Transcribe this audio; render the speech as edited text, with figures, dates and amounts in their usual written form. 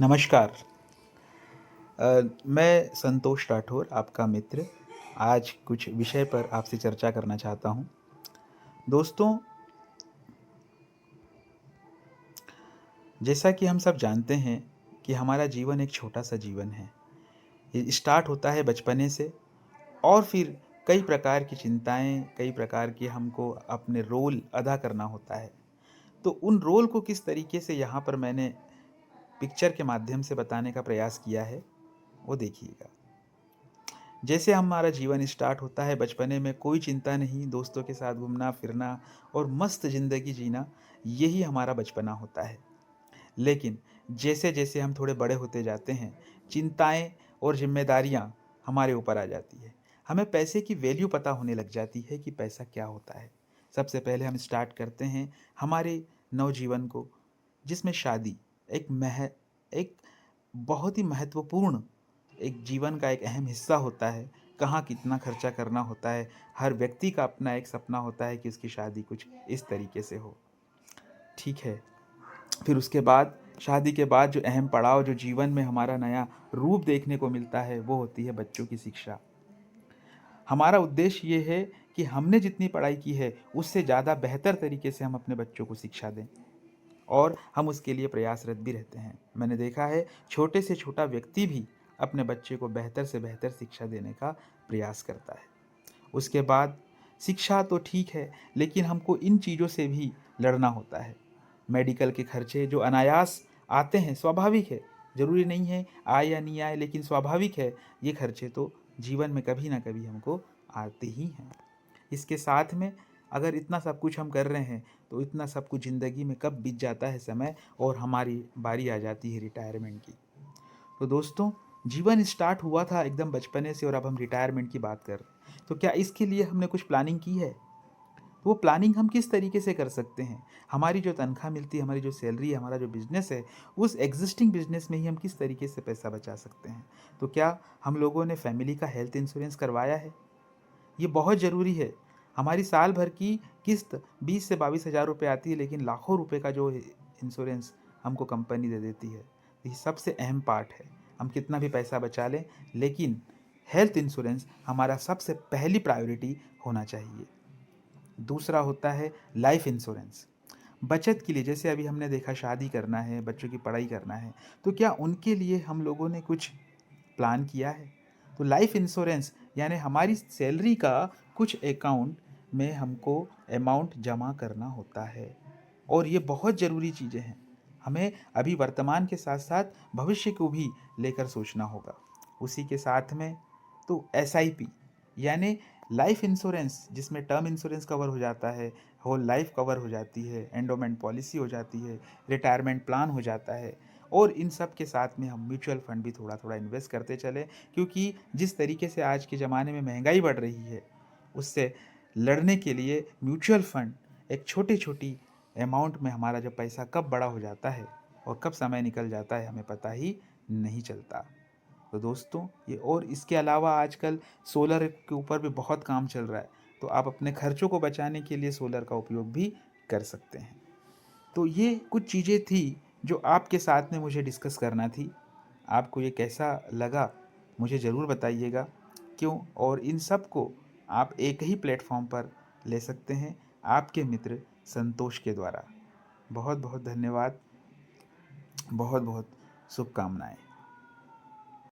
नमस्कार। मैं संतोष राठौर, आपका मित्र। आज कुछ विषय पर आपसे चर्चा करना चाहता हूँ। दोस्तों, जैसा कि हम सब जानते हैं कि हमारा जीवन एक छोटा-सा जीवन है। ये स्टार्ट होता है बचपने से और फिर कई प्रकार की चिंताएँ, कई प्रकार के हमको अपने रोल अदा करना होता है। तो उन रोल को किस तरीके से यहाँ पर मैंने पिक्चर के माध्यम से बताने का प्रयास किया है, वो देखिएगा। जैसे हमारा जीवन स्टार्ट होता है बचपने में, कोई चिंता नहीं, दोस्तों के साथ घूमना-फिरना और मस्त ज़िंदगी जीना, यही हमारा बचपना होता है। लेकिन जैसे-जैसे हम थोड़े बड़े होते जाते हैं, चिंताएँ और ज़िम्मेदारियाँ हमारे ऊपर आ जाती है। हमें पैसे की वैल्यू पता होने लग जाती है कि पैसा क्या होता है। सबसे पहले हम स्टार्ट करते हैं हमारे नवजीवन को, जिसमें शादी एक बहुत ही महत्वपूर्ण एक जीवन का एक अहम हिस्सा होता है। कहाँ कितना खर्चा करना होता है, हर व्यक्ति का अपना एक सपना होता है कि उसकी शादी कुछ इस तरीके से हो। ठीक है, फिर उसके बाद शादी के बाद जो अहम पड़ाव जो जीवन में हमारा नया रूप देखने को मिलता है, वो होती है बच्चों की शिक्षा। हमारा उद्देश्य ये है कि हमने जितनी पढ़ाई की है, उससे ज़्यादा बेहतर तरीके से हम अपने बच्चों को शिक्षा दें और हम उसके लिए प्रयासरत भी रहते हैं। मैंने देखा है, छोटे से छोटा व्यक्ति भी अपने बच्चे को बेहतर से बेहतर शिक्षा देने का प्रयास करता है। उसके बाद शिक्षा तो ठीक है, लेकिन हमको इन चीज़ों से भी लड़ना होता है। मेडिकल के खर्चे जो अनायास आते हैं, स्वाभाविक है, ज़रूरी नहीं है आए या नहीं आए, लेकिन स्वाभाविक है, ये खर्चे तो जीवन में कभी ना कभी हमको आते ही हैं। इसके साथ में अगर इतना सब कुछ हम कर रहे हैं, तो इतना सब कुछ ज़िंदगी में कब बीत जाता है समय और हमारी बारी आ जाती है रिटायरमेंट की। तो दोस्तों, जीवन स्टार्ट हुआ था एकदम बचपने से और अब हम रिटायरमेंट की बात कर रहे हैं। तो क्या इसके लिए हमने कुछ प्लानिंग की है? तो वो प्लानिंग हम किस तरीके से कर सकते हैं? हमारी जो तनख्वाह मिलती है, हमारी जो सैलरी है, हमारा जो बिज़नेस है, उस एक्जिस्टिंग बिज़नेस में ही हम किस तरीके से पैसा बचा सकते हैं? तो क्या हम लोगों ने फैमिली का हेल्थ इंश्योरेंस करवाया है? ये बहुत ज़रूरी है। हमारी साल भर की किस्त 20 से 22 हज़ार रुपये आती है, लेकिन लाखों रुपए का जो इंश्योरेंस हमको कंपनी दे देती है। तो ये सबसे अहम पार्ट है। हम कितना भी पैसा बचा लें, लेकिन हेल्थ इंश्योरेंस हमारा सबसे पहली प्रायोरिटी होना चाहिए। दूसरा होता है लाइफ इंश्योरेंस। बचत के लिए, जैसे अभी हमने देखा शादी करना है, बच्चों की पढ़ाई करना है, तो क्या उनके लिए हम लोगों ने कुछ प्लान किया है? तो लाइफ इंश्योरेंस यानी हमारी सैलरी का कुछ अकाउंट में हमको अमाउंट जमा करना होता है और ये बहुत ज़रूरी चीज़ें हैं। हमें अभी वर्तमान के साथ-साथ भविष्य को भी लेकर सोचना होगा। उसी के साथ में तो एसआईपी यानी लाइफ इंश्योरेंस, जिसमें टर्म इंश्योरेंस कवर हो जाता है, होल लाइफ कवर हो जाती है, एंडोमेंट पॉलिसी हो जाती है, रिटायरमेंट प्लान हो जाता है और इन सब के साथ में हम म्यूचुअल फंड भी थोड़ा-थोड़ा इन्वेस्ट करते चलें, क्योंकि जिस तरीके से आज के ज़माने में महँगाई बढ़ रही है, उससे लड़ने के लिए म्यूचुअल फंड एक छोटी-छोटी अमाउंट में हमारा जब पैसा कब बड़ा हो जाता है और कब समय निकल जाता है, हमें पता ही नहीं चलता। तो दोस्तों, ये और इसके अलावा आजकल सोलर के ऊपर भी बहुत काम चल रहा है, तो आप अपने खर्चों को बचाने के लिए सोलर का उपयोग भी कर सकते हैं। तो ये कुछ चीज़ें थी जो आपके साथ में मुझे डिस्कस करना थी। आपको ये कैसा लगा, मुझे ज़रूर बताइएगा। क्यों? और इन सब को आप एक ही प्लेटफ़ॉर्म पर ले सकते हैं, आपके मित्र संतोष के द्वारा। बहुत-बहुत धन्यवाद। बहुत-बहुत शुभकामनाएँ।